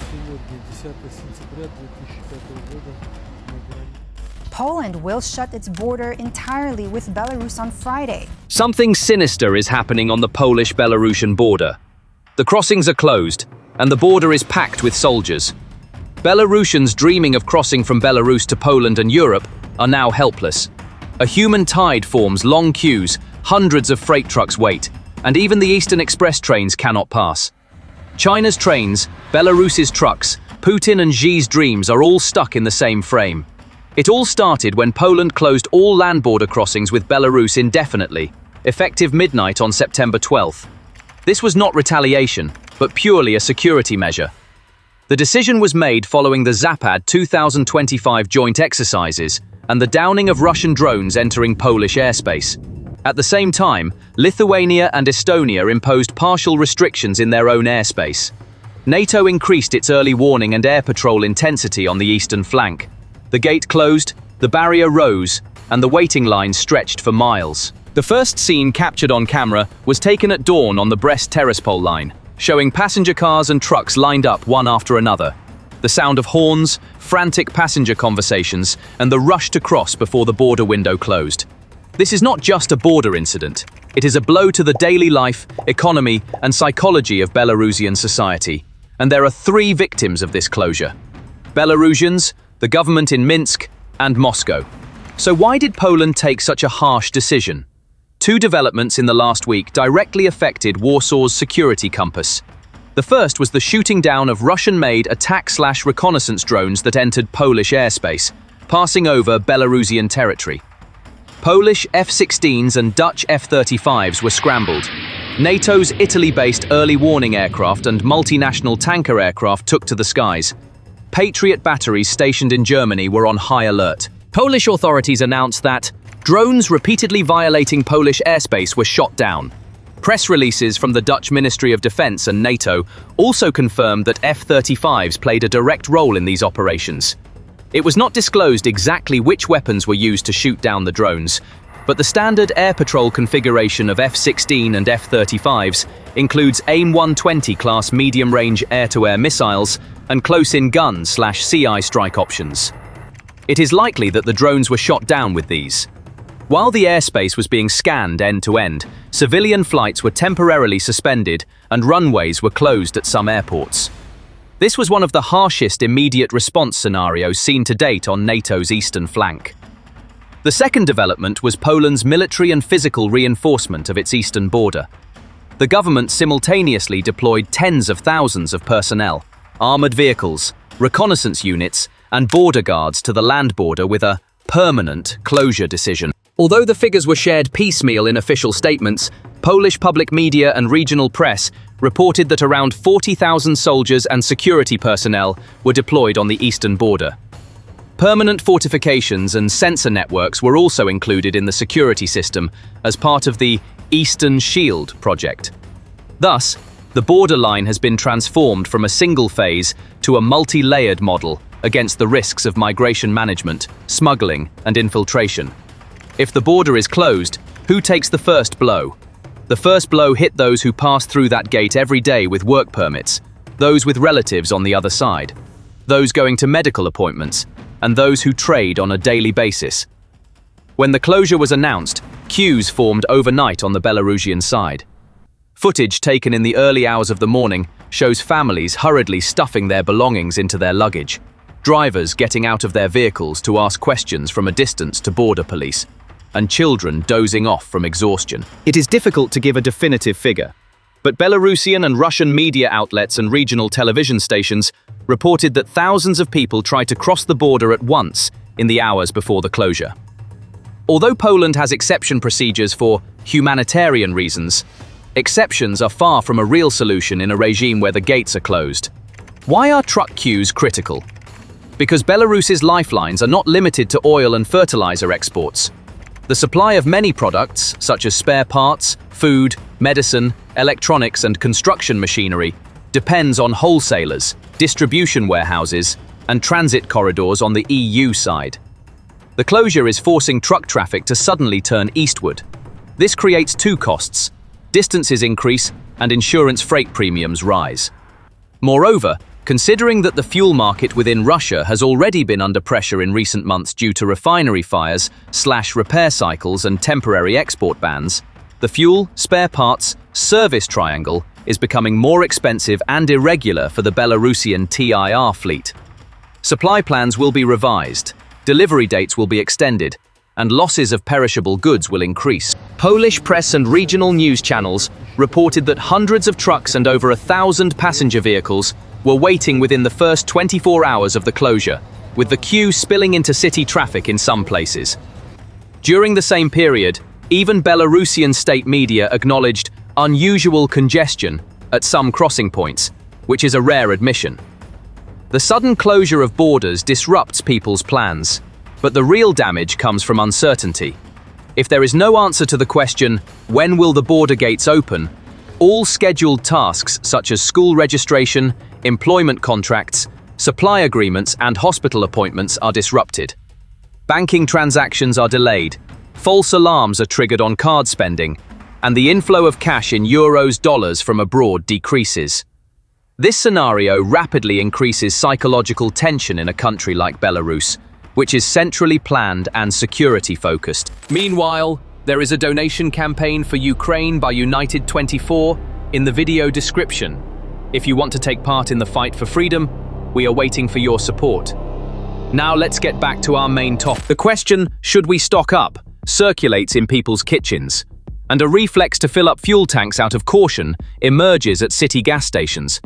Сегодня, 10 сентября 2005 года, на границе. Poland will shut its border entirely with Belarus on Friday. Something sinister is happening on the Polish-Belarusian border. The crossings are closed, and the border is packed with soldiers. Belarusians dreaming of crossing from Belarus to Poland and Europe are now helpless. A human tide forms long queues, hundreds of freight trucks wait, and even the Eastern Express trains cannot pass. China's trains, Belarus's trucks, Putin and Xi's dreams are all stuck in the same frame. It all started when Poland closed all land border crossings with Belarus indefinitely, effective midnight on September 12th. This was not retaliation, but purely a security measure. The decision was made following the Zapad 2025 joint exercises and the downing of Russian drones entering Polish airspace. At the same time, Lithuania and Estonia imposed partial restrictions in their own airspace. NATO increased its early warning and air patrol intensity on the eastern flank. The gate closed, the barrier rose, and the waiting line stretched for miles. The first scene captured on camera was taken at dawn on the Brest Terespol line, showing passenger cars and trucks lined up one after another. The sound of horns, frantic passenger conversations, and the rush to cross before the border window closed. This is not just a border incident. It is a blow to the daily life, economy, and psychology of Belarusian society. And there are three victims of this closure: Belarusians, the government in Minsk, and Moscow. So why did Poland take such a harsh decision? Two developments in the last week directly affected Warsaw's security compass. The first was the shooting down of Russian-made attack/reconnaissance drones that entered Polish airspace, passing over Belarusian territory. Polish F-16s and Dutch F-35s were scrambled. NATO's Italy-based early warning aircraft and multinational tanker aircraft took to the skies. Patriot batteries stationed in Germany were on high alert. Polish authorities announced that drones repeatedly violating Polish airspace were shot down. Press releases from the Dutch Ministry of Defense and NATO also confirmed that F-35s played a direct role in these operations. It was not disclosed exactly which weapons were used to shoot down the drones, but the standard air patrol configuration of F-16 and F-35s includes AIM-120 class medium-range air-to-air missiles and close-in gun/CI strike options. It is likely that the drones were shot down with these. While the airspace was being scanned end-to-end, civilian flights were temporarily suspended and runways were closed at some airports. This was one of the harshest immediate response scenarios seen to date on NATO's eastern flank. The second development was Poland's military and physical reinforcement of its eastern border. The government simultaneously deployed tens of thousands of personnel, armored vehicles, reconnaissance units, and border guards to the land border with a permanent closure decision. Although the figures were shared piecemeal in official statements, Polish public media and regional press reported that around 40,000 soldiers and security personnel were deployed on the eastern border. Permanent fortifications and sensor networks were also included in the security system as part of the Eastern Shield project. Thus, the borderline has been transformed from a single phase to a multi-layered model against the risks of migration management, smuggling, and infiltration. If the border is closed, who takes the first blow? The first blow hit those who pass through that gate every day with work permits, those with relatives on the other side, those going to medical appointments, and those who trade on a daily basis. When the closure was announced, queues formed overnight on the Belarusian side. Footage taken in the early hours of the morning shows families hurriedly stuffing their belongings into their luggage, drivers getting out of their vehicles to ask questions from a distance to border police, and children dozing off from exhaustion. It is difficult to give a definitive figure, but Belarusian and Russian media outlets and regional television stations reported that thousands of people tried to cross the border at once in the hours before the closure. Although Poland has exception procedures for humanitarian reasons, exceptions are far from a real solution in a regime where the gates are closed. Why are truck queues critical? Because Belarus's lifelines are not limited to oil and fertilizer exports. The supply of many products, such as spare parts, food, medicine, electronics, and construction machinery, depends on wholesalers, distribution warehouses, and transit corridors on the EU side. The closure is forcing truck traffic to suddenly turn eastward. This creates two costs: distances increase and insurance freight premiums rise. Moreover, Considering that the fuel market within Russia has already been under pressure in recent months due to refinery fires, repair cycles and temporary export bans, the fuel, spare parts, service triangle is becoming more expensive and irregular for the Belarusian TIR fleet. Supply plans will be revised, delivery dates will be extended, and losses of perishable goods will increase. Polish press and regional news channels reported that hundreds of trucks and over 1,000 passenger vehicles were waiting within the first 24 hours of the closure, with the queue spilling into city traffic in some places. During the same period, even Belarusian state media acknowledged unusual congestion at some crossing points, which is a rare admission. The sudden closure of borders disrupts people's plans, but the real damage comes from uncertainty. If there is no answer to the question, when will the border gates open, all scheduled tasks such as school registration, employment contracts, supply agreements and hospital appointments are disrupted. Banking transactions are delayed, false alarms are triggered on card spending, and the inflow of cash in euros, dollars from abroad decreases. This scenario rapidly increases psychological tension in a country like Belarus, which is centrally planned and security-focused. Meanwhile, there is a donation campaign for Ukraine by United24 in the video description. If you want to take part in the fight for freedom, we are waiting for your support. Now let's get back to our main topic. The question, should we stock up, circulates in people's kitchens, and a reflex to fill up fuel tanks out of caution emerges at city gas stations.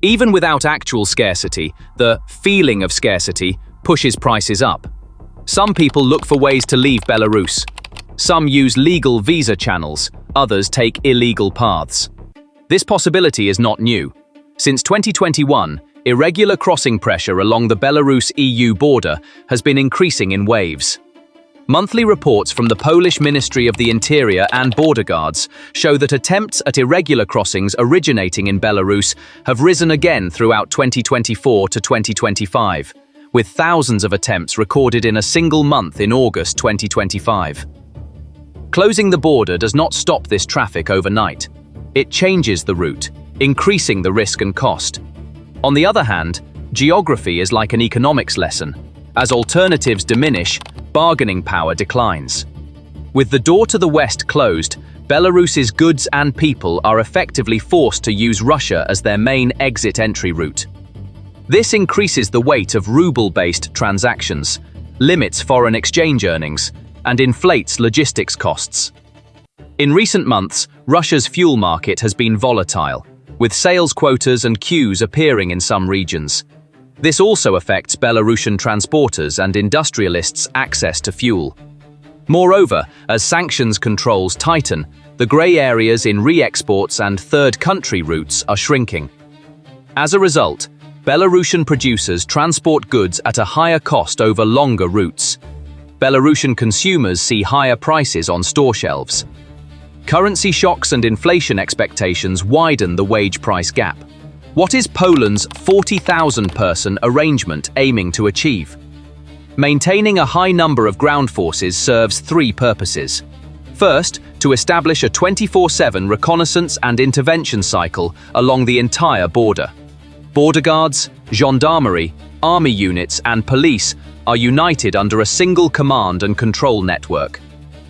Even without actual scarcity, the feeling of scarcity pushes prices up. Some people look for ways to leave Belarus. Some use legal visa channels, others take illegal paths. This possibility is not new. Since 2021, irregular crossing pressure along the Belarus-EU border has been increasing in waves. Monthly reports from the Polish Ministry of the Interior and Border Guards show that attempts at irregular crossings originating in Belarus have risen again throughout 2024 to 2025, with thousands of attempts recorded in a single month in August 2025. Closing the border does not stop this traffic overnight. It changes the route, increasing the risk and cost. On the other hand, geography is like an economics lesson. As alternatives diminish, bargaining power declines. With the door to the west closed, Belarus's goods and people are effectively forced to use Russia as their main exit-entry route. This increases the weight of ruble-based transactions, limits foreign exchange earnings, and inflates logistics costs. In recent months, Russia's fuel market has been volatile, with sales quotas and queues appearing in some regions. This also affects Belarusian transporters and industrialists' access to fuel. Moreover, as sanctions controls tighten, the grey areas in re-exports and third-country routes are shrinking. As a result, Belarusian producers transport goods at a higher cost over longer routes. Belarusian consumers see higher prices on store shelves. Currency shocks and inflation expectations widen the wage-price gap. What is Poland's 40,000-person arrangement aiming to achieve? Maintaining a high number of ground forces serves three purposes. First, to establish a 24/7 reconnaissance and intervention cycle along the entire border. Border guards, gendarmerie, army units, and police are united under a single command and control network.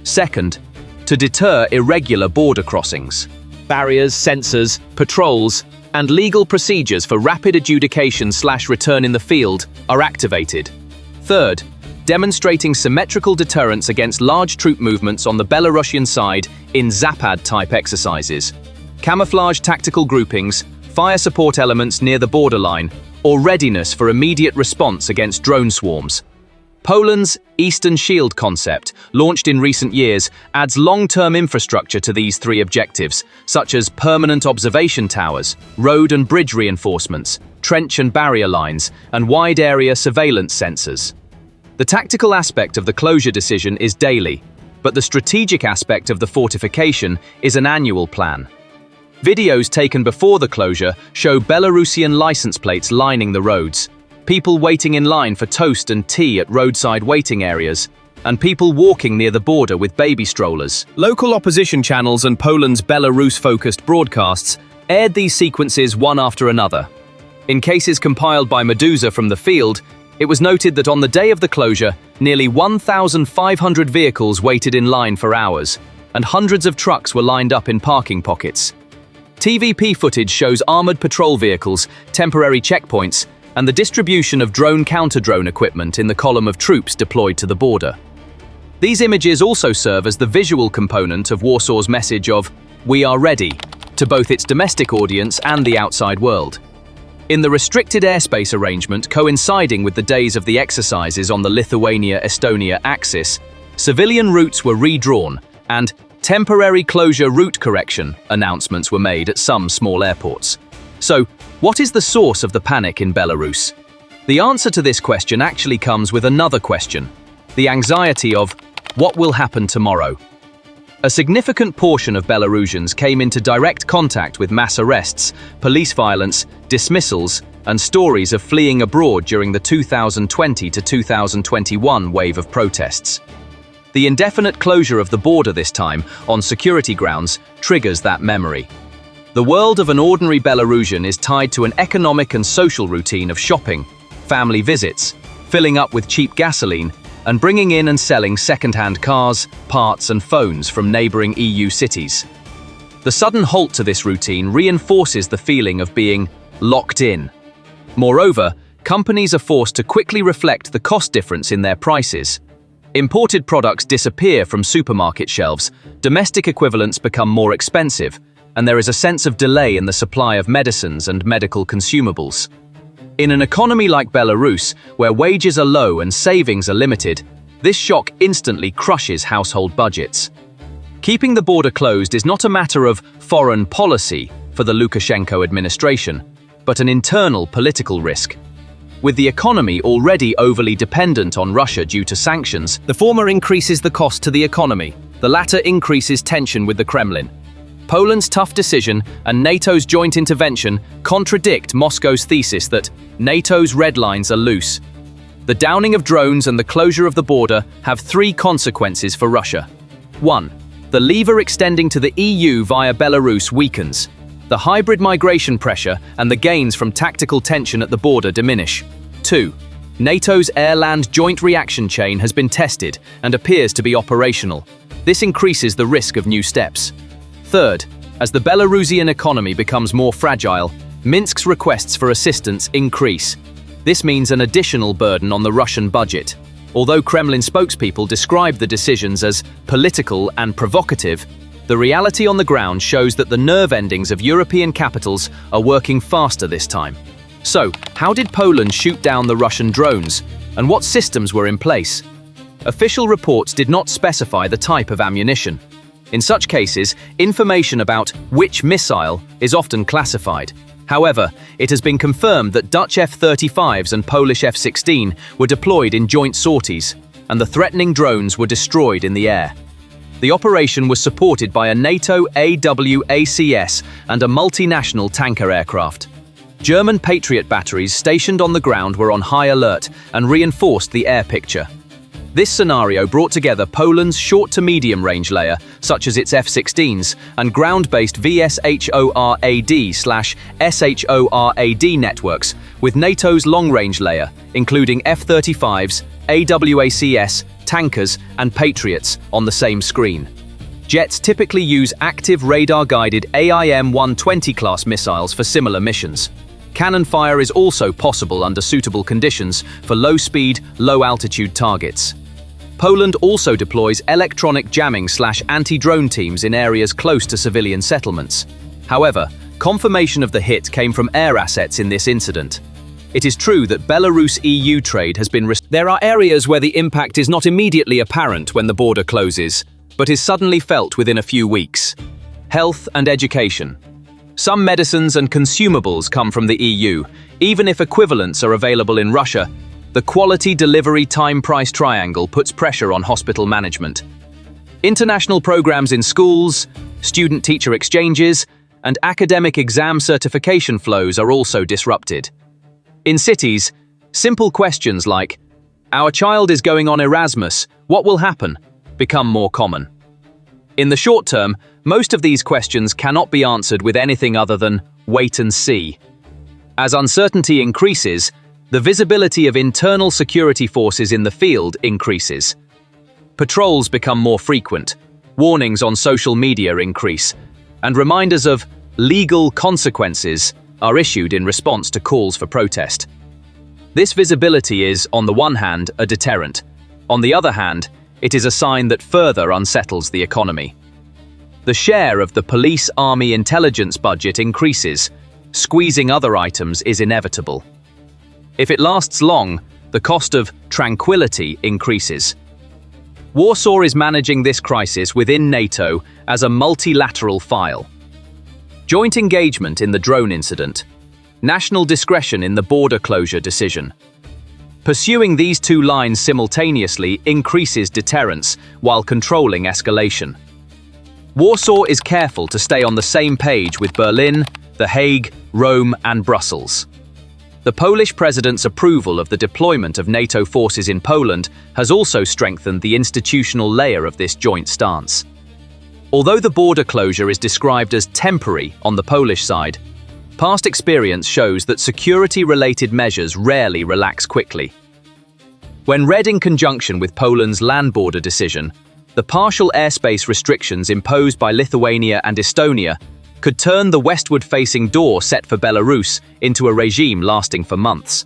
Second, to deter irregular border crossings. Barriers, sensors, patrols, and legal procedures for rapid adjudication/return in the field are activated. Third, demonstrating symmetrical deterrence against large troop movements on the Belarusian side in Zapad-type exercises. Camouflage tactical groupings, fire support elements near the borderline, or readiness for immediate response against drone swarms. Poland's Eastern Shield concept, launched in recent years, adds long-term infrastructure to these three objectives, such as permanent observation towers, road and bridge reinforcements, trench and barrier lines, and wide-area surveillance sensors. The tactical aspect of the closure decision is daily, but the strategic aspect of the fortification is an annual plan. Videos taken before the closure show Belarusian license plates lining the roads, people waiting in line for toast and tea at roadside waiting areas, and people walking near the border with baby strollers. Local opposition channels and Poland's Belarus-focused broadcasts aired these sequences one after another. In cases compiled by Medusa from the field, it was noted that on the day of the closure, nearly 1,500 vehicles waited in line for hours, and hundreds of trucks were lined up in parking pockets. TVP footage shows armored patrol vehicles, temporary checkpoints, and the distribution of drone-counter-drone equipment in the column of troops deployed to the border. These images also serve as the visual component of Warsaw's message of "We are ready" to both its domestic audience and the outside world. In the restricted airspace arrangement coinciding with the days of the exercises on the Lithuania-Estonia axis, civilian routes were redrawn and temporary closure route correction announcements were made at some small airports. So, what is the source of the panic in Belarus? The answer to this question actually comes with another question: the anxiety of what will happen tomorrow. A significant portion of Belarusians came into direct contact with mass arrests, police violence, dismissals, and stories of fleeing abroad during the 2020 to 2021 wave of protests. The indefinite closure of the border this time, on security grounds, triggers that memory. The world of an ordinary Belarusian is tied to an economic and social routine of shopping, family visits, filling up with cheap gasoline, and bringing in and selling second-hand cars, parts and phones from neighboring EU cities. The sudden halt to this routine reinforces the feeling of being locked in. Moreover, companies are forced to quickly reflect the cost difference in their prices. Imported products disappear from supermarket shelves, domestic equivalents become more expensive, and there is a sense of delay in the supply of medicines and medical consumables. In an economy like Belarus, where wages are low and savings are limited, this shock instantly crushes household budgets. Keeping the border closed is not a matter of foreign policy for the Lukashenko administration, but an internal political risk. With the economy already overly dependent on Russia due to sanctions, the former increases the cost to the economy, the latter increases tension with the Kremlin. Poland's tough decision and NATO's joint intervention contradict Moscow's thesis that NATO's red lines are loose. The downing of drones and the closure of the border have three consequences for Russia. 1. The lever extending to the EU via Belarus weakens. The hybrid migration pressure and the gains from tactical tension at the border diminish. 2. NATO's air-land joint reaction chain has been tested and appears to be operational. This increases the risk of new steps. Third, as the Belarusian economy becomes more fragile, Minsk's requests for assistance increase. This means an additional burden on the Russian budget. Although Kremlin spokespeople describe the decisions as political and provocative, the reality on the ground shows that the nerve endings of European capitals are working faster this time. So, how did Poland shoot down the Russian drones, and what systems were in place? Official reports did not specify the type of ammunition. In such cases, information about which missile is often classified. However, it has been confirmed that Dutch F-35s and Polish F-16 were deployed in joint sorties, and the threatening drones were destroyed in the air. The operation was supported by a NATO AWACS and a multinational tanker aircraft. German Patriot batteries stationed on the ground were on high alert and reinforced the air picture. This scenario brought together Poland's short to medium range layer, such as its F-16s, and ground-based VSHORAD/SHORAD networks, with NATO's long-range layer, including F-35s, AWACS, tankers, and Patriots, on the same screen. Jets typically use active radar-guided AIM-120 class missiles for similar missions. Cannon fire is also possible under suitable conditions for low-speed, low-altitude targets. Poland also deploys electronic jamming/anti-drone teams in areas close to civilian settlements. However, confirmation of the hit came from air assets in this incident. It is true that Belarus-EU trade has been There are areas where the impact is not immediately apparent when the border closes, but is suddenly felt within a few weeks. Health and education. Some medicines and consumables come from the EU, even if equivalents are available in Russia. The quality delivery time-price triangle puts pressure on hospital management. International programs in schools, student-teacher exchanges, and academic exam certification flows are also disrupted. In cities, simple questions like, "Our child is going on Erasmus, what will happen?" become more common. In the short term, most of these questions cannot be answered with anything other than wait and see. As uncertainty increases, the visibility of internal security forces in the field increases. Patrols become more frequent, warnings on social media increase, and reminders of legal consequences are issued in response to calls for protest. This visibility is, on the one hand, a deterrent. On the other hand, it is a sign that further unsettles the economy. The share of the police-army intelligence budget increases. Squeezing other items is inevitable. If it lasts long, the cost of tranquility increases. Warsaw is managing this crisis within NATO as a multilateral file. Joint engagement in the drone incident. National discretion in the border closure decision. Pursuing these two lines simultaneously increases deterrence while controlling escalation. Warsaw is careful to stay on the same page with Berlin, The Hague, Rome, and Brussels. The Polish president's approval of the deployment of NATO forces in Poland has also strengthened the institutional layer of this joint stance. Although the border closure is described as temporary on the Polish side, past experience shows that security-related measures rarely relax quickly. When read in conjunction with Poland's land border decision, the partial airspace restrictions imposed by Lithuania and Estonia could turn the westward-facing door set for Belarus into a regime lasting for months.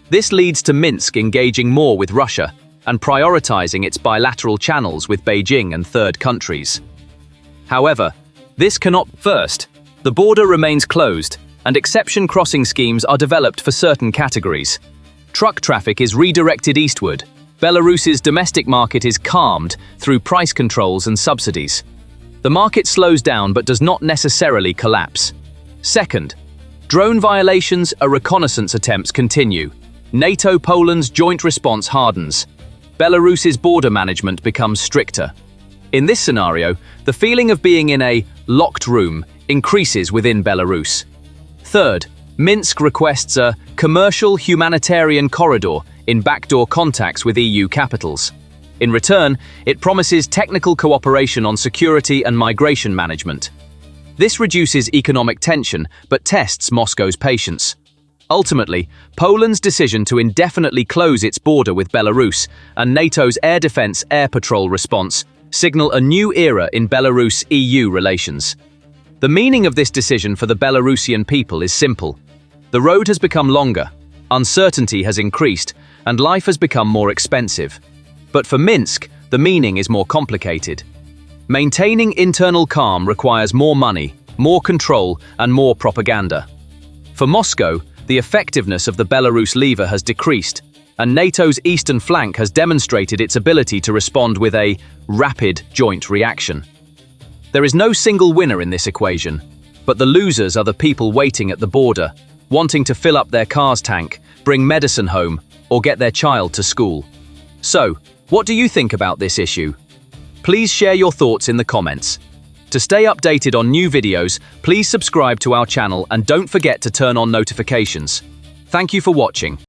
This leads to Minsk engaging more with Russia and prioritizing its bilateral channels with Beijing and third countries. However, this cannot first. The border remains closed, and exception crossing schemes are developed for certain categories. Truck traffic is redirected eastward. Belarus's domestic market is calmed through price controls and subsidies. The market slows down but does not necessarily collapse. Second, drone violations or reconnaissance attempts continue. NATO-Poland's joint response hardens. Belarus's border management becomes stricter. In this scenario, the feeling of being in a locked room increases within Belarus. Third, Minsk requests a commercial humanitarian corridor in backdoor contacts with EU capitals. In return, it promises technical cooperation on security and migration management. This reduces economic tension but tests Moscow's patience. Ultimately, Poland's decision to indefinitely close its border with Belarus and NATO's air defense air patrol response signal a new era in Belarus-EU relations. The meaning of this decision for the Belarusian people is simple. The road has become longer, uncertainty has increased, and life has become more expensive. But for Minsk, the meaning is more complicated. Maintaining internal calm requires more money, more control, and more propaganda. For Moscow, the effectiveness of the Belarus lever has decreased, and NATO's eastern flank has demonstrated its ability to respond with a rapid joint reaction. There is no single winner in this equation, but the losers are the people waiting at the border, wanting to fill up their car's tank, bring medicine home, or get their child to school. So, what do you think about this issue? Please share your thoughts in the comments. To stay updated on new videos, please subscribe to our channel and don't forget to turn on notifications. Thank you for watching.